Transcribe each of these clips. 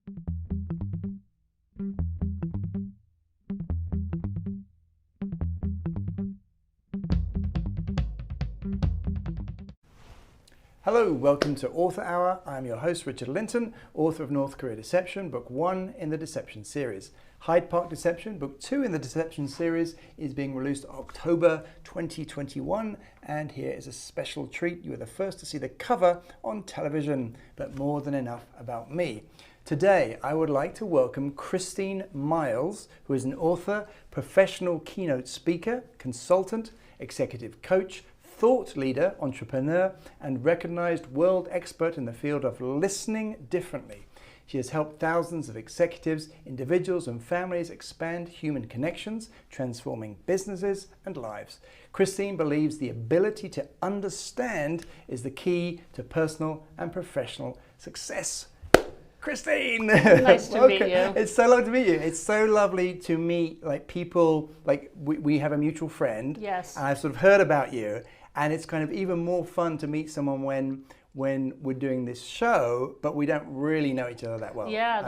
Hello, welcome to Author Hour. I'm your host, Richard Lyntton, author of North Korea Deception, Book 1 in the Deception series. Hyde Park Deception, Book 2 in the Deception series, is being released October 2021, and here is a special treat. You are the first to see the cover on television, but more than enough about me. Today, I would like to welcome Christine Miles, who is an author, professional keynote speaker, consultant, executive coach, thought leader, entrepreneur, and recognized world expert in the field of listening differently. She has helped thousands of executives, individuals, and families expand human connections, transforming businesses and lives. Christine believes the ability to understand is the key to personal and professional success. Christine! Nice to meet you. It's so lovely to meet you. It's so lovely to meet people, we have a mutual friend. Yes. And I've sort of heard about you. And it's kind of even more fun to meet someone when we're doing this show, but we don't really know each other that well. Yeah,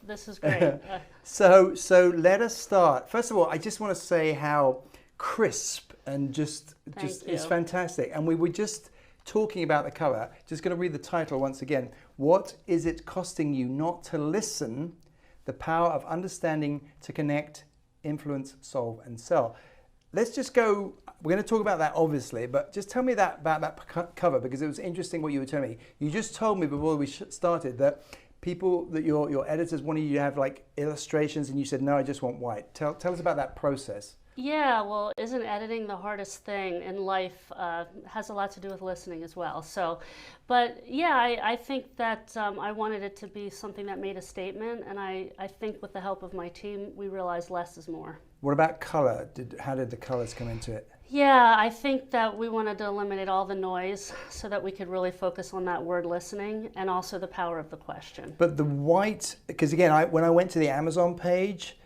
this is great. So let us start. First of all, I just want to say how crisp and just it's fantastic. And we were just talking about the cover. Just going to read the title once again. What is it costing you not to listen? The power of understanding to connect, influence, solve, and sell. Let's just go. We're going to talk about that, obviously, but just tell me about that cover, because it was interesting what you were telling me. You just told me before we started that your editors wanted you to have like illustrations, and you said, no, I just want white. Tell us about that process. Yeah, well, isn't editing the hardest thing in life? Has a lot to do with listening as well. So, but yeah, I think that I wanted it to be something that made a statement, and I think with the help of my team, we realized less is more. What about color? How did the colors come into it? Yeah, I think that we wanted to eliminate all the noise so that we could really focus on that word listening and also the power of the question. But the white, because again, when I went to the Amazon page,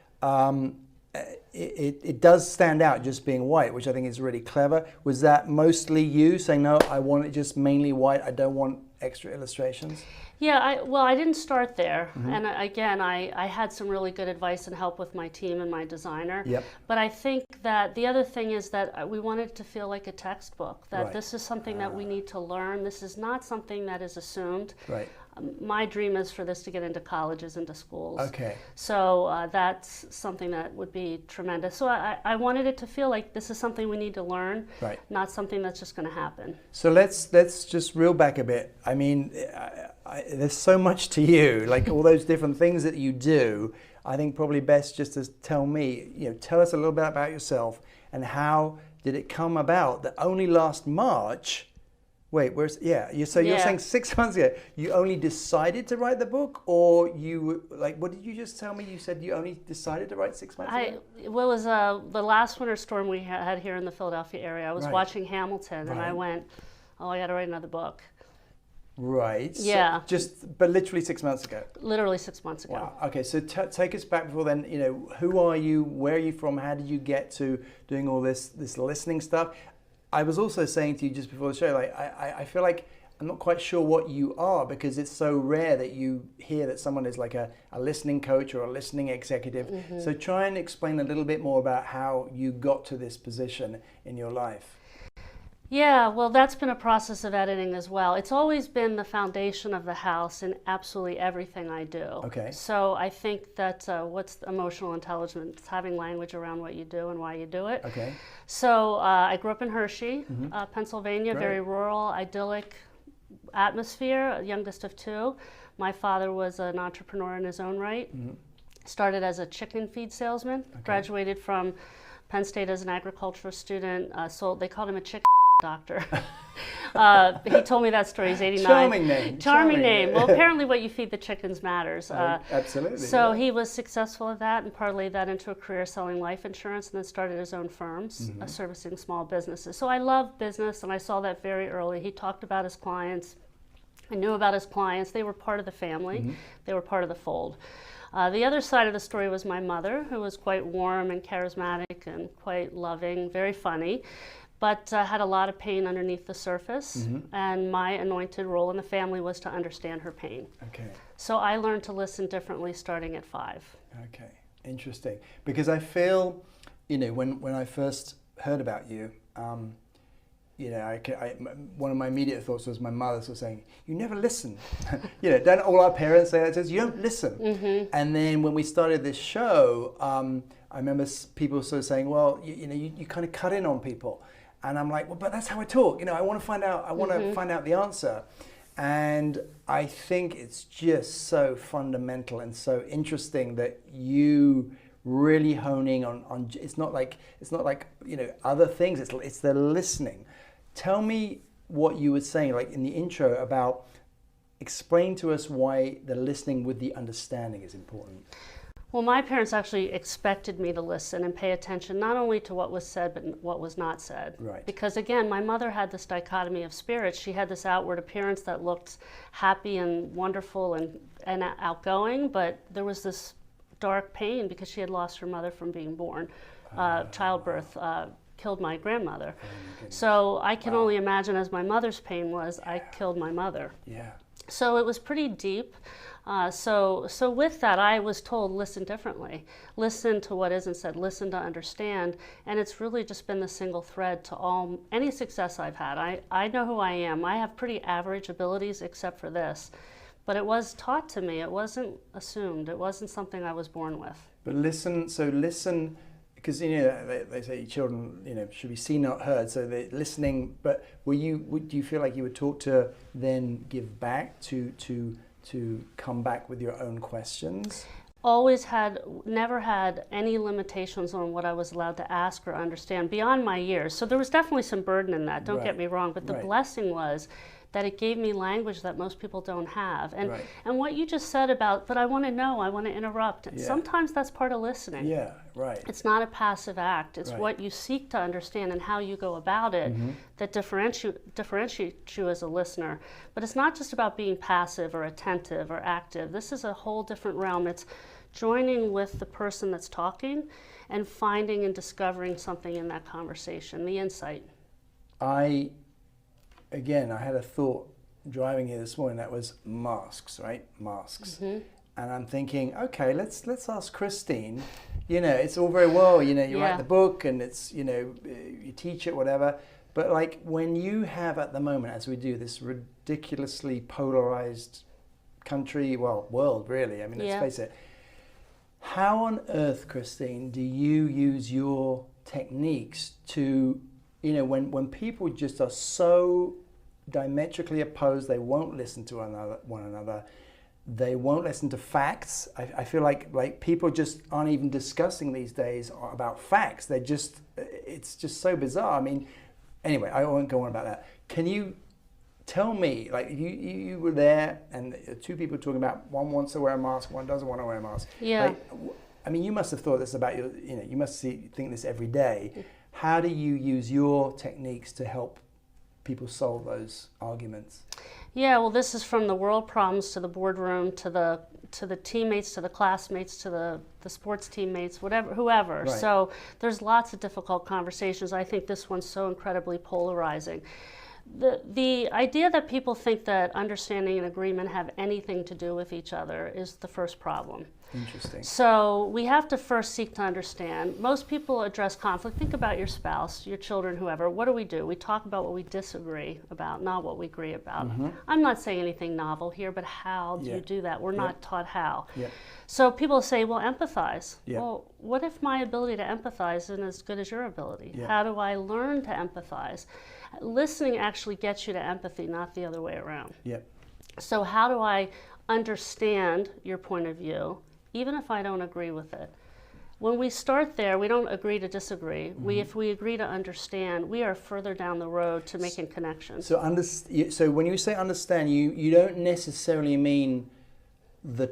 it does stand out just being white, which I think is really clever. Was that mostly you saying, no, I want it just mainly white, I don't want extra illustrations? Yeah, I didn't start there. Mm-hmm. And again, I had some really good advice and help with my team and my designer. Yep. But I think that the other thing is that we wanted it to feel like a textbook, that this is something that we need to learn. This is not something that is assumed. Right. My dream is for this to get into colleges, into schools. Okay. So that's something that would be tremendous. So I wanted it to feel like this is something we need to learn, right, not something that's just going to happen. So let's just reel back a bit. I mean, there's so much to you, like all those different things that you do. I think probably best just to tell us a little bit about yourself and how did it come about that only last March. Wait, you're saying 6 months ago, you only decided to write the book, or what did you just tell me? You said you only decided to write 6 months ago? It was the last winter storm we had here in the Philadelphia area. I was watching Hamilton, and I went, oh, I got to write another book. Right. Yeah. But literally 6 months ago. Literally 6 months ago. Wow. Okay. So take us back before then. Who are you? Where are you from? How did you get to doing all this listening stuff? I was also saying to you just before the show, I feel like I'm not quite sure what you are, because it's so rare that you hear that someone is like a listening coach or a listening executive. Mm-hmm. So try and explain a little bit more about how you got to this position in your life. Yeah, well, that's been a process of editing as well. It's always been the foundation of the house in absolutely everything I do. Okay. So I think that what's emotional intelligence? It's having language around what you do and why you do it. Okay. So I grew up in Hershey, Pennsylvania, Great. Very rural, idyllic atmosphere, youngest of two. My father was an entrepreneur in his own right. Mm-hmm. Started as a chicken feed salesman, graduated from Penn State as an agricultural student, they called him a chicken doctor. He told me that story. He's 89. Charming name. Well, apparently what you feed the chickens matters. Absolutely. So he was successful at that and parlayed that into a career selling life insurance, and then started his own firms, servicing small businesses. So I love business, and I saw that very early. He talked about his clients. I knew about his clients. They were part of the family. They were part of the fold. The other side of the story was my mother, who was quite warm and charismatic and quite loving, very funny. but had a lot of pain underneath the surface, and my anointed role in the family was to understand her pain. Okay. So I learned to listen differently starting at 5. Okay, interesting. Because I feel, when I first heard about you, one of my immediate thoughts was my mother sort of saying, "You never listen." Don't all our parents say that? Says you don't listen. And then when we started this show, I remember people sort of saying, "Well, you kind of cut in on people," and I'm like, "Well, but that's how I talk. I want to find out. I want to find out the answer." And I think it's just so fundamental and so interesting that you really honing on it's not like other things. It's the listening. Tell me what you were saying, like in the intro, about explain to us why the listening with the understanding is important. Well, my parents actually expected me to listen and pay attention not only to what was said, but what was not said. Right. Because again, my mother had this dichotomy of spirits. She had this outward appearance that looked happy and wonderful and outgoing, but there was this dark pain because she had lost her mother from being born. Childbirth killed my grandmother. So I can only imagine, as my mother's pain was, I killed my mother. Yeah. So it was pretty deep. So with that, I was told, listen differently. Listen to what isn't said. Listen to understand. And it's really just been the single thread to any success I've had. I know who I am. I have pretty average abilities except for this. But it was taught to me. It wasn't assumed. It wasn't something I was born with. But listen, because they say children should be seen, not heard. So they're listening. But do you feel like you were taught to then give back, to come back with your own questions? Never had any limitations on what I was allowed to ask or understand beyond my years. So there was definitely some burden in that. Don't get me wrong. But the blessing was that it gave me language that most people don't have. And what you just said about, but I want to know, I want to interrupt. Yeah. Sometimes that's part of listening. Yeah, right. It's not a passive act. It's what you seek to understand and how you go about it that differentiates you as a listener. But it's not just about being passive or attentive or active. This is a whole different realm. It's joining with the person that's talking and finding and discovering something in that conversation, the insight. Again, I had a thought driving here this morning that was masks, right? Masks. And I'm thinking, okay, let's ask Christine. It's all very well, you write the book and it's, you teach it, whatever. But like when you have at the moment, as we do, this ridiculously polarized country, world really, I mean, let's face it. How on earth, Christine, do you use your techniques to, when people just are so diametrically opposed, they won't listen to one another, they won't listen to facts. I feel like people just aren't even discussing these days about facts. It's just so bizarre. I mean, anyway, I won't go on about that. Can you tell me, like you were there and two people talking about one wants to wear a mask, one doesn't want to wear a mask. Yeah. Like, I mean, you must have thought this about you must think this every day. How do you use your techniques to help people solve those arguments? Yeah, well, this is from the world problems to the boardroom to the teammates to the classmates to the sports teammates, whoever. Right. So there's lots of difficult conversations. I think this one's so incredibly polarizing. The idea that people think that understanding and agreement have anything to do with each other is the first problem. Interesting. So we have to first seek to understand. Most people address conflict. Think about your spouse, your children, whoever. What do? We talk about what we disagree about, not what we agree about. I'm not saying anything novel here, but how do you do that? We're not taught how. Yeah. So people say, well, empathize. Yeah. Well, what if my ability to empathize isn't as good as your ability? Yeah. How do I learn to empathize? Listening actually gets you to empathy, not the other way around. Yeah. So how do I understand your point of view, even if I don't agree with it? When we start there, we don't agree to disagree. If we agree to understand, we are further down the road to making connections. So when you say understand, you don't necessarily mean the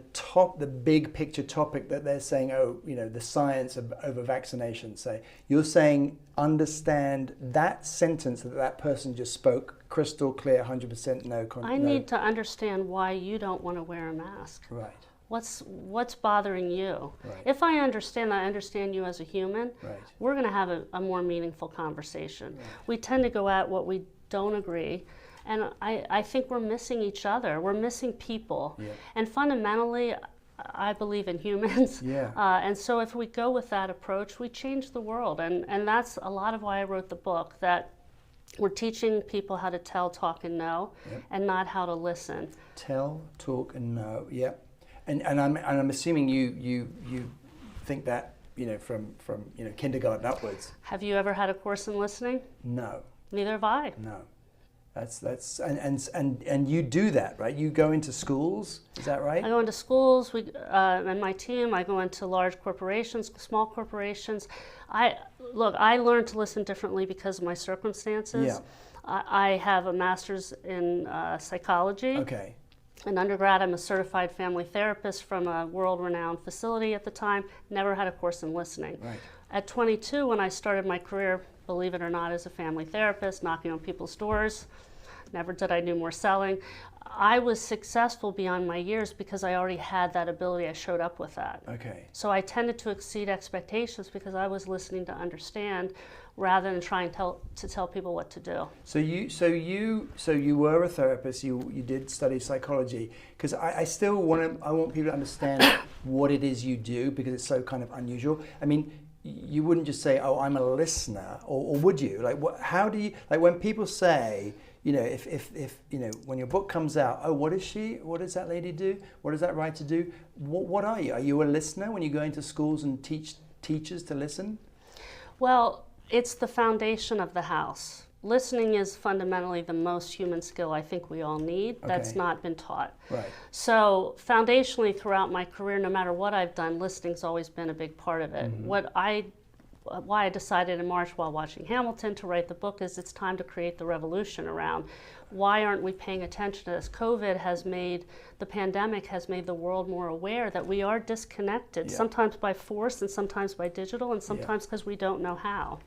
big picture topic that they're saying, the science over vaccination, say. You're saying understand that sentence that person just spoke, crystal clear, 100% no. I need to understand why you don't want to wear a mask. Right. what's bothering you? Right. If I understand you as a human, Right. we're going to have a more meaningful conversation. Right. We tend to go at what we don't agree, and I think we're missing each other. We're missing people. Yeah. And fundamentally, I believe in humans. Yeah. And so if we go with that approach, we change the world. And that's a lot of why I wrote the book, that we're teaching people how to tell, talk, and know, Yep. and not how to listen. Tell, talk, and know. Yeah. And I'm assuming you think that, from kindergarten upwards. Have you ever had a course in listening? No. Neither have I. No. That's and you do that, right? You go into schools, is that right? I go into schools, and my team, I go into large corporations, small corporations. I learned to listen differently because of my circumstances. Yeah. I have a master's in psychology. Okay. In undergrad, I'm a certified family therapist from a world-renowned facility at the time. Never had a course in listening. Right. At 22, when I started my career, believe it or not, as a family therapist, knocking on people's doors, never did I do more selling. I was successful beyond my years because I already had that ability. I showed up with that. Okay. So I tended to exceed expectations because I was listening to understand rather than trying to tell people what to do. So you were a therapist. You did study psychology, because I still want people to understand what it is you do, because it's so kind of unusual. I mean, you wouldn't just say, "Oh, I'm a listener," or would you? Like, how do you, like, when people say, if when your book comes out, "Oh, what does that lady do? What does that writer do?" What are you? Are you a listener when you go into schools and teach teachers to listen? Well, it's the foundation of the house. Listening is fundamentally the most human skill I think we all need. Okay. That's not been taught. Right. So foundationally throughout my career, no matter what I've done, listening's always been a big part of it. Mm-hmm. Why I decided in March while watching Hamilton to write the book is it's time to create the revolution around why aren't we paying attention to this? The pandemic has made the world more aware that we are disconnected, Yeah. sometimes by force and sometimes by digital and sometimes because we don't know how.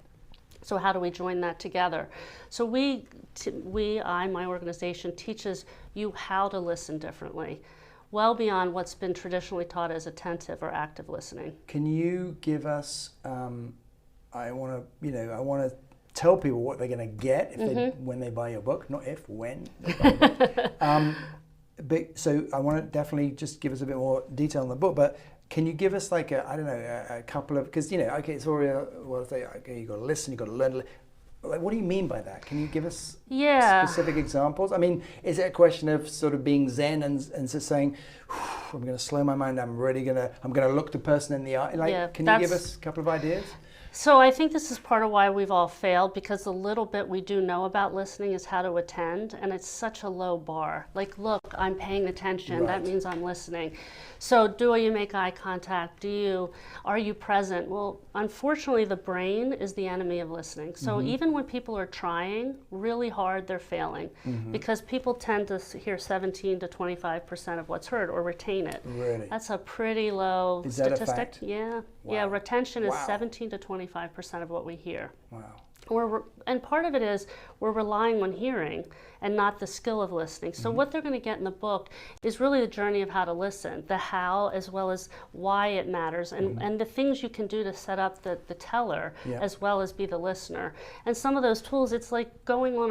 So how do we join that together? So my organization teaches you how to listen differently, well beyond what's been traditionally taught as attentive or active listening. Can you give us? I want to tell people what they're going to get when they buy your book. Not if, when. They buy the book. So I want to definitely just give us a bit more detail on the book, but. Can you give us like a couple of, because it's already, you got to listen, you got to learn. Like, what do you mean by that? Can you give us specific examples? I mean, is it a question of sort of being zen and just saying, I'm going to slow my mind, I'm going to look the person in the eye? Like, can you give us a couple of ideas? So I think this is part of why we've all failed, because the little bit we do know about listening is how to attend, and it's such a low bar. Like, look, I'm paying attention, Right. that means I'm listening. So do you make eye contact? Are you present? Well, unfortunately, the brain is the enemy of listening. So even when people are trying really hard, they're failing, because people tend to hear 17 to 25% of what's heard or retain it. Really? That's a pretty low Is that statistic. a fact? Yeah. Wow. Yeah, retention is Wow. 17 to 25% of what we hear. Wow. And part of it is we're relying on hearing and not the skill of listening. So what they're going to get in the book is really the journey of how to listen, the how as well as why it matters, and the things you can do to set up the teller as well as be the listener. And some of those tools, it's like going on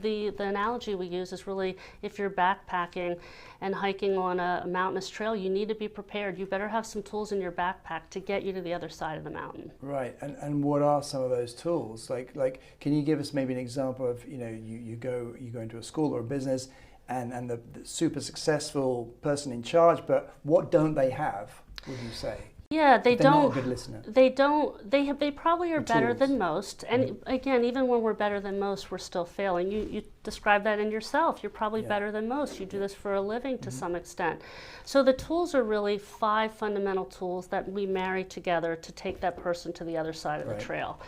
the analogy we use is really if you're backpacking and hiking on a mountainous trail, you need to be prepared. You better have some tools in your backpack to get you to the other side of the mountain. Right. And what are some of those tools? Like can you give us maybe an example of, you go into a school or a business and the super successful person in charge, but what don't they have, would you say? Yeah, they're not a good listener. They probably are better tools. than most. And again, even when we're better than most, we're still failing. You describe that in yourself. You're probably better than most. You do this for a living to some extent. So the tools are really 5 fundamental tools that we marry together to take that person to the other side of the trail.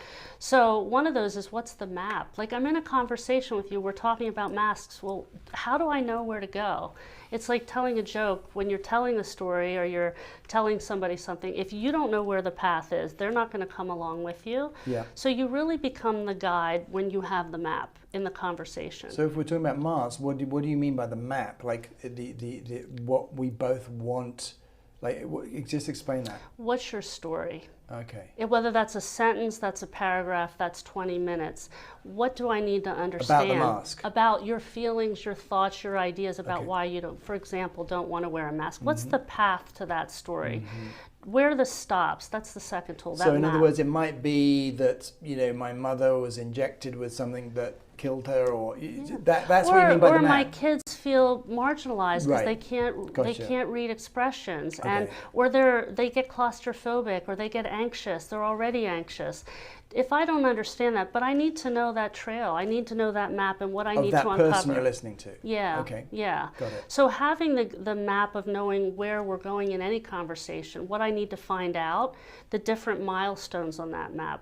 So one of those is, what's the map? Like, I'm in a conversation with you, we're talking about masks. Well, how do I know where to go? It's like telling a joke. When you're telling a story or you're telling somebody something, if you don't know where the path is, they're not going to come along with you. Yeah. So you really become the guide when you have the map in the conversation. So if we're talking about Mars, what do you mean by the map? Like the what we both want Like, just explain that. What's your story? Okay. Whether that's a sentence, that's a paragraph, that's 20 minutes. What do I need to understand? About the mask. About your feelings, your thoughts, your ideas about Okay. why you don't, for example, don't want to wear a mask. What's the path to that story? Mm-hmm. Where are the stops? That's the second tool. So in map. other words, it might be that, my mother was injected with something that killed her, or that's what you mean by the map. Or my kids feel marginalized because Right. they can't read expressions, Okay. or they get claustrophobic, or they get anxious. They're already anxious. If I don't understand that, but I need to know that trail. I need to know that map and what I need to uncover. Of that person you're listening to. Yeah. Okay. Yeah. Got it. So having the map of knowing where we're going in any conversation, what I need to find out, the different milestones on that map.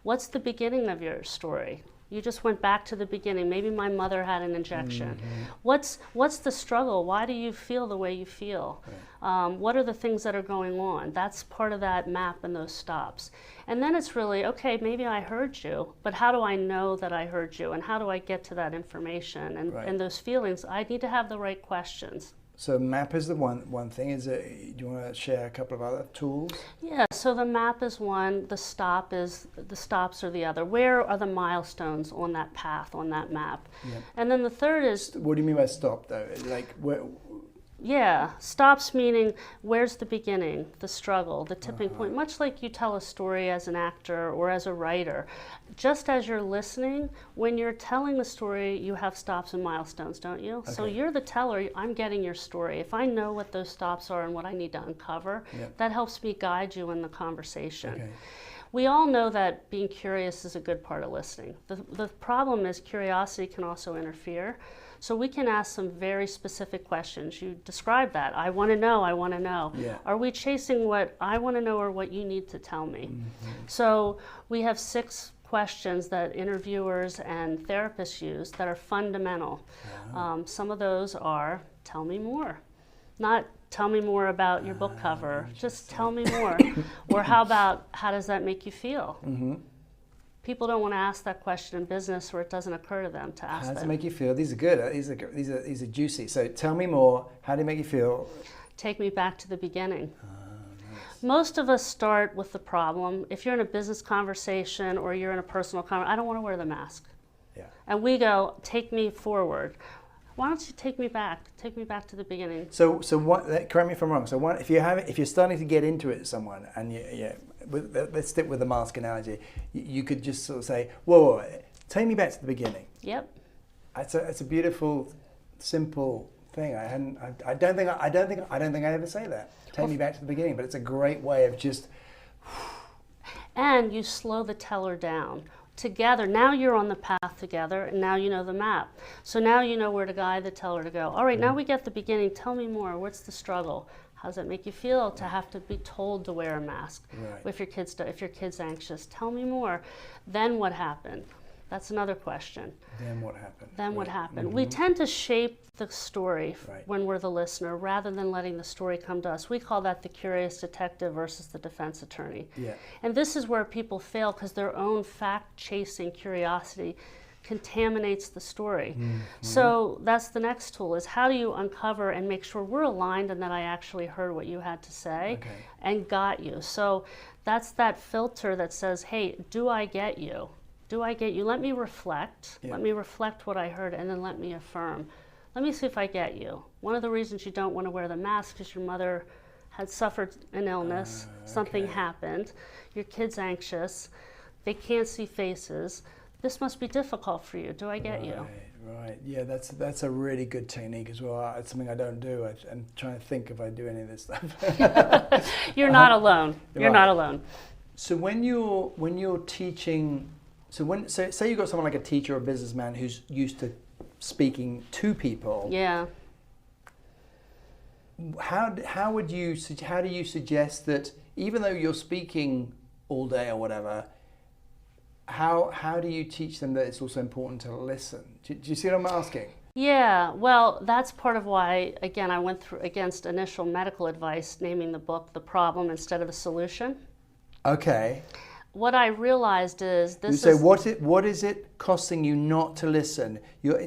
What's the beginning of your story? You just went back to the beginning. Maybe my mother had an injection. What's the struggle? Why do you feel the way you feel? Right. What are the things that are going on? That's part of that map and those stops. And then it's really, okay, maybe I heard you, but how do I know that I heard you? And how do I get to that information and those feelings? I need to have the right questions. So map is the one thing. Do you want to share a couple of other tools? Yeah, so the map is one, the stops are the other. Where are the milestones on that path, on that map? Yep. And then the third is... What do you mean by stop, though? Like, where... Yeah, stops meaning where's the beginning, the struggle, the tipping point, much like you tell a story as an actor or as a writer. Just as you're listening, when you're telling the story, you have stops and milestones, don't you? Okay. So you're the teller, I'm getting your story. If I know what those stops are and what I need to uncover, that helps me guide you in the conversation. Okay. We all know that being curious is a good part of listening. The problem is curiosity can also interfere. So we can ask some very specific questions. You described that. I want to know, I want to know. Yeah. Are we chasing what I want to know or what you need to tell me? So we have 6 questions that interviewers and therapists use that are fundamental. Some of those are, tell me more. Not tell me more about your book cover, just tell me more. Or how about, how does that make you feel? People don't want to ask that question in business, or it doesn't occur to them to ask that. How does it make you feel? These are good. These are juicy. So tell me more. How do you make you feel? Take me back to the beginning. Nice. Most of us start with the problem. If you're in a business conversation or you're in a personal conversation, I don't want to wear the mask. Yeah. And we go, take me forward. Why don't you take me back? Take me back to the beginning. So what? Correct me if I'm wrong. So if you're starting to get into it with someone, and let's stick with the mask analogy, you could just sort of say, "Whoa, take me back to the beginning." Yep. It's a beautiful, simple thing. I don't think I ever say that. Take me back to the beginning, but it's a great way of just. And you slow the teller down. Together, now you're on the path together, and now you know the map. So now you know where to guide the teller to go. All right, now we get the beginning. Tell me more. What's the struggle? How does that make you feel to have to be told to wear a mask? Right. If your kid's anxious, tell me more. Then what happened? That's another question. Then what happened? Then what happened? We tend to shape the story when we're the listener rather than letting the story come to us. We call that the curious detective versus the defense attorney. Yeah. And this is where people fail because their own fact-chasing curiosity contaminates the story. So that's the next tool, is how do you uncover and make sure we're aligned and that I actually heard what you had to say and got you. So that's that filter that says, hey, do I get you? Do I get you? Let me reflect. Yeah. Let me reflect what I heard, and then let me affirm. Let me see if I get you. One of the reasons you don't want to wear the mask is your mother had suffered an illness. Something happened. Your kid's anxious. They can't see faces. This must be difficult for you. Do I get you? Right. Yeah, that's a really good technique as well. It's something I don't do. I'm trying to think if I do any of this stuff. You're not alone. You're not alone. So when you're teaching. So say you've got someone like a teacher or a businessman who's used to speaking to people. Yeah. How do you suggest that even though you're speaking all day or whatever, how do you teach them that it's also important to listen? Do you see what I'm asking? Yeah, well, that's part of why, again, I went through against initial medical advice, naming the book The Problem instead of the Solution. Okay. What I realized is this. So what is it costing you not to listen?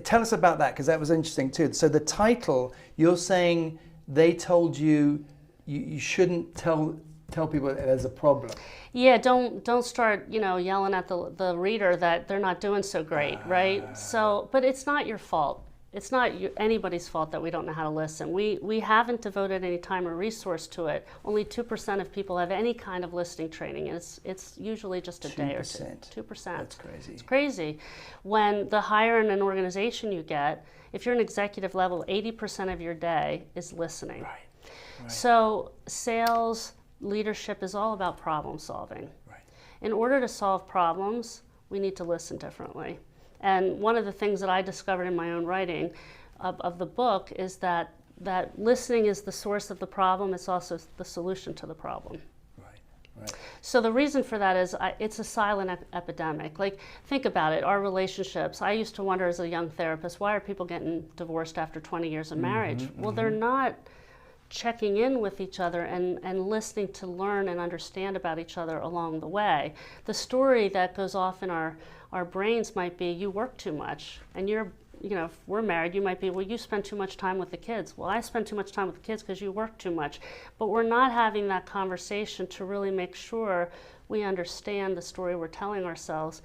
Tell us about that, because that was interesting too. So the title, you're saying they told you you shouldn't tell people that there's a problem. Yeah, don't start, yelling at the reader that they're not doing so great, right? So, but it's not your fault. It's not anybody's fault that we don't know how to listen. We haven't devoted any time or resource to it. Only 2% of people have any kind of listening training, and it's usually just a day or two. 2%. That's crazy. It's crazy. When the higher in an organization you get, if you're an executive level, 80% of your day is listening. Right. So sales, leadership is all about problem solving. Right. In order to solve problems, we need to listen differently. And one of the things that I discovered in my own writing of the book is that listening is the source of the problem. It's also the solution to the problem. Right. So the reason for that is it's a silent epidemic. Like, think about it, our relationships. I used to wonder as a young therapist, why are people getting divorced after 20 years of marriage? Well, they're not checking in with each other and listening to learn and understand about each other along the way. The story that goes off in our brains might be, you work too much, and if we're married, you might be, well, you spend too much time with the kids. Well, I spend too much time with the kids because you work too much. But we're not having that conversation to really make sure we understand the story we're telling ourselves.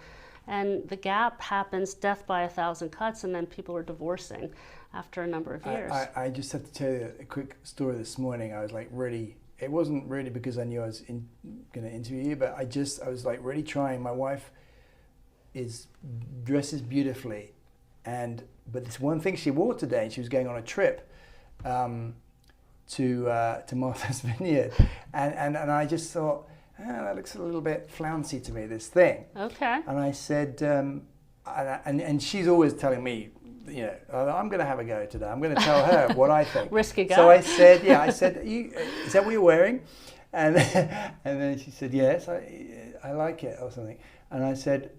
And the gap happens, death by 1,000 cuts, and then people are divorcing after a number of years. I just have to tell you a quick story this morning. I was like it wasn't really because I knew I was going to interview you, but I was like really trying. My wife dresses beautifully, but this one thing she wore today, and she was going on a trip to Martha's Vineyard, and I just thought, that looks a little bit flouncy to me, this thing. Okay. And I said, and she's always telling me, I'm going to have a go today. I'm going to tell her what I think. Risky guy. So I said, is that what you're wearing? And then she said, yes, I like it, or something. And I said,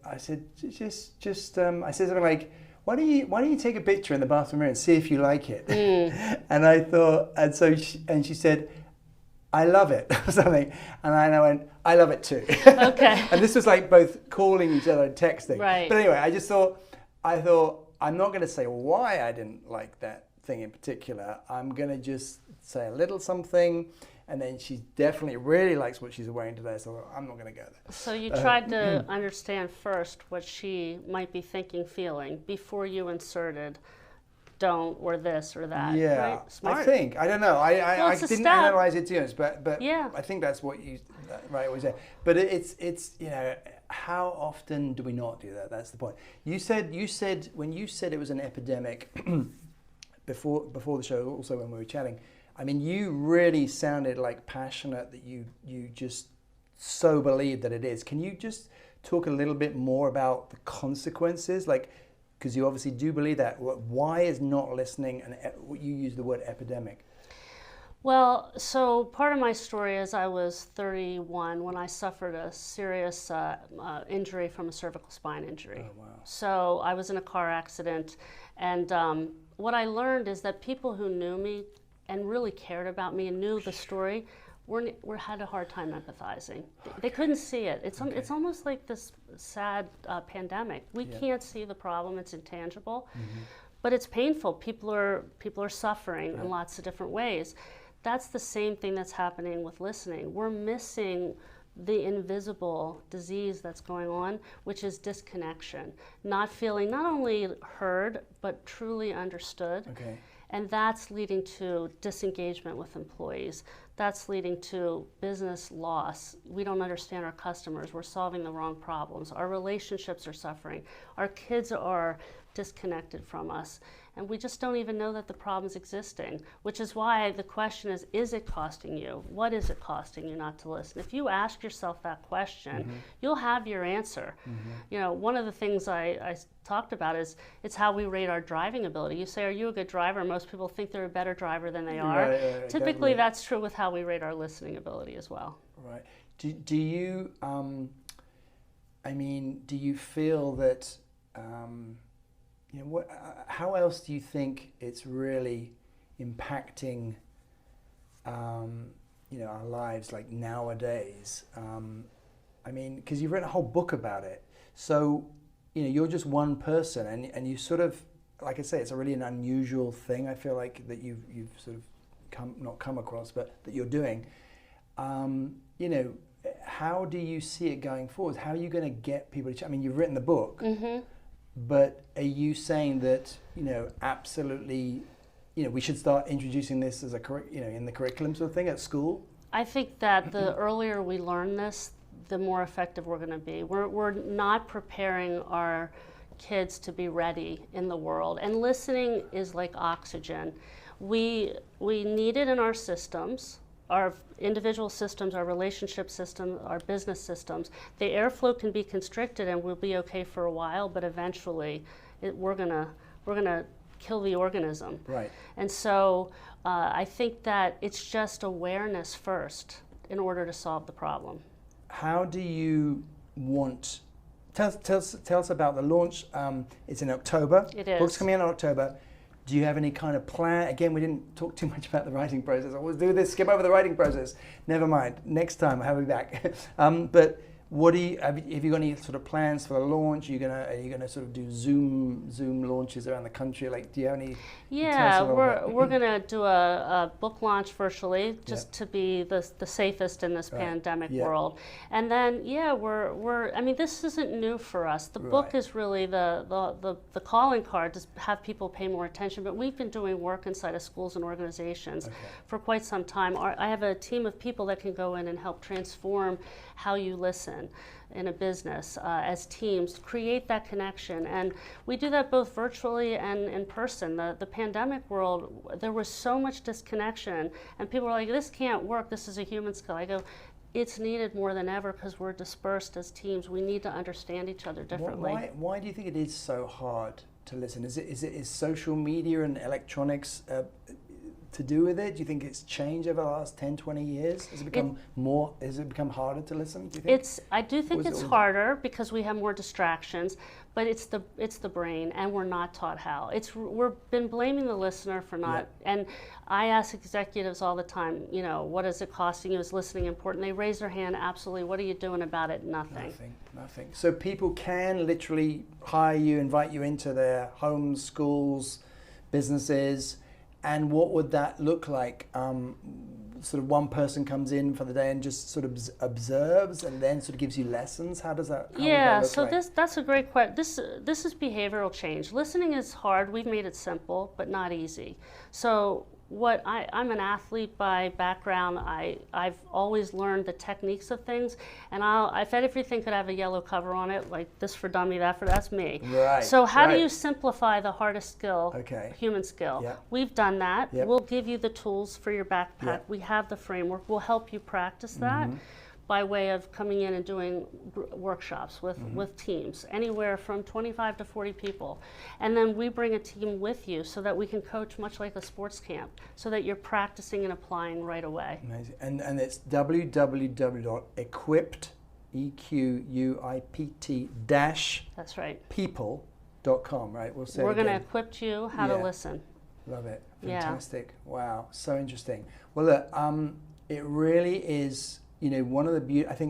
just I said something like, why don't you take a picture in the bathroom mirror and see if you like it? And I thought, and she said, I love it, or something. And I went, I love it too. Okay. And this was like both calling each other and texting. Right. But anyway, I thought, I'm not going to say why I didn't like that thing in particular. I'm going to just say a little something. And then she definitely really likes what she's wearing today, so I'm not going to go there. So you tried to understand first what she might be thinking, feeling, before you inserted don't or this or that. Yeah, right? Smart. I think. I don't know. I didn't analyze it too much, but yeah. I think that's what you always say. But it's how often do we not do that? That's the point. You said when you said it was an epidemic before the show, also when we were chatting. I mean, you really sounded like passionate that you just so believe that it is. Can you just talk a little bit more about the consequences? Like, because you obviously do believe that. Why is not listening, and you use the word epidemic? Well, so part of my story is I was 31 when I suffered a serious injury from a cervical spine injury. Oh, wow. So I was in a car accident, and what I learned is that people who knew me and really cared about me and knew the story had a hard time empathizing. They couldn't see it. It's almost like this sad pandemic. We can't see the problem. It's intangible, but it's painful. People are suffering in lots of different ways. That's the same thing that's happening with listening. We're missing the invisible disease that's going on, which is disconnection, not feeling not only heard but truly understood. Okay. And that's leading to disengagement with employees. That's leading to business loss. We don't understand our customers. We're solving the wrong problems. Our relationships are suffering. Our kids are disconnected from us. And we just don't even know that the problem's existing, which is why the question is it costing you? What is it costing you not to listen? If you ask yourself that question, you'll have your answer. One of the things I talked about is it's how we rate our driving ability. You say, are you a good driver? Most people think they're a better driver than they are. Right, Typically, that's true with how we rate our listening ability as well. Right. Do you, do you feel that, how else do you think it's really impacting, our lives like nowadays? Because you've written a whole book about it. So, you're just one person, and you sort of, like I say, it's a really an unusual thing. I feel like that you've sort of not come across, but that you're doing. You know, how do you see it going forward? How are you going to get people to? I mean, you've written the book, but are you saying that, you know, absolutely, you know, we should start introducing this as a in the curriculum sort of thing at school? I think that the earlier we learn this, the more effective we're going to be. We're not preparing our kids to be ready in the world, and listening is like oxygen. We need it in our systems, our individual systems, our relationship systems, our business systems. The airflow can be constricted and we'll be okay for a while, but eventually we're gonna kill the organism. Right. And so I think that it's just awareness first in order to solve the problem. How do you want? Tell us about the launch. It's in October. It is. Book's coming out in October. Do you have any kind of plan? Again, we didn't talk too much about the writing process. I always do this, skip over the writing process. Never mind. Next time, I'll have you back. But what do you have you got any sort of plans for the launch? Are you gonna sort of do Zoom launches around the country? Like, do you have any? Yeah, we're gonna do a book launch virtually, just to be the safest in this pandemic world. And then we're I mean, this isn't new for us. The book is really the calling card to have people pay more attention. But we've been doing work inside of schools and organizations for quite some time. I have a team of people that can go in and help transform how you listen in a business as teams, create that connection. And we do that both virtually and in person. The pandemic world, there was so much disconnection, and people were like, this can't work, this is a human skill. I go, it's needed more than ever because we're dispersed as teams. We need to understand each other differently. Why do you think it is so hard to listen? Is social media and electronics to do with it? Do you think it's changed over the last 10, 20 years? Has it become harder to listen, do you think? I do think it's harder because we have more distractions, but it's the brain, and we're not taught how. We've been blaming the listener for not, and I ask executives all the time, you know, what is it costing you? Is listening important? They raise their hand, absolutely. What are you doing about it? Nothing. Nothing. So people can literally hire you, invite you into their homes, schools, businesses. And what would that look like? Sort of one person comes in for the day and just sort of observes and then sort of gives you lessons? How does that? That's a great question. This is behavioral change. Listening is hard. We've made it simple, but not easy. So I'm an athlete by background. I've always learned the techniques of things, and if everything could have a yellow cover on it, like this for dummy, that's me. Right. So how do you simplify the hardest skill, human skill? Yep. We've done that. Yep. We'll give you the tools for your backpack. Yep. We have the framework. We'll help you practice that by way of coming in and doing workshops with teams, anywhere from 25 to 40 people. And then we bring a team with you so that we can coach much like a sports camp, so that you're practicing and applying right away. Amazing. And it's www.equipped, EQUIPT That's right. people.com, right? We're going to equip you how to listen. Love it. Fantastic. Wow. So interesting. Well, look, it really is, you know, one of the beauties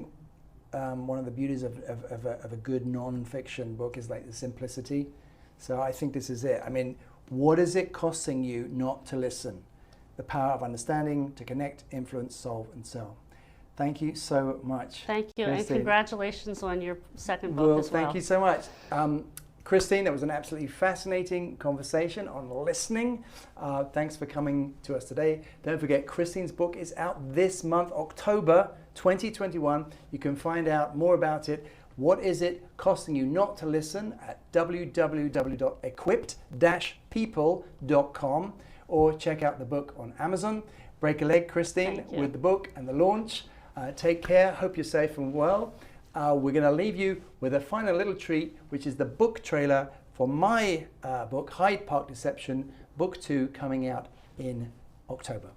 of a good non-fiction book is like the simplicity. So I think this is it. I mean, what is it costing you not to listen? The power of understanding, to connect, influence, solve, and sell. Thank you so much. Thank you, Christine. and congratulations on your second book as well. Thank you so much. Christine, it was an absolutely fascinating conversation on listening. Thanks for coming to us today. Don't forget, Christine's book is out this month, October 2021. You can find out more about it. What is it costing you not to listen at www.equipped-people.com, or check out the book on Amazon. Break a leg, Christine, with the book and the launch. Take care. Hope you're safe and well. We're going to leave you with a final little treat, which is the book trailer for my book, Hyde Park Deception, Book 2, coming out in October.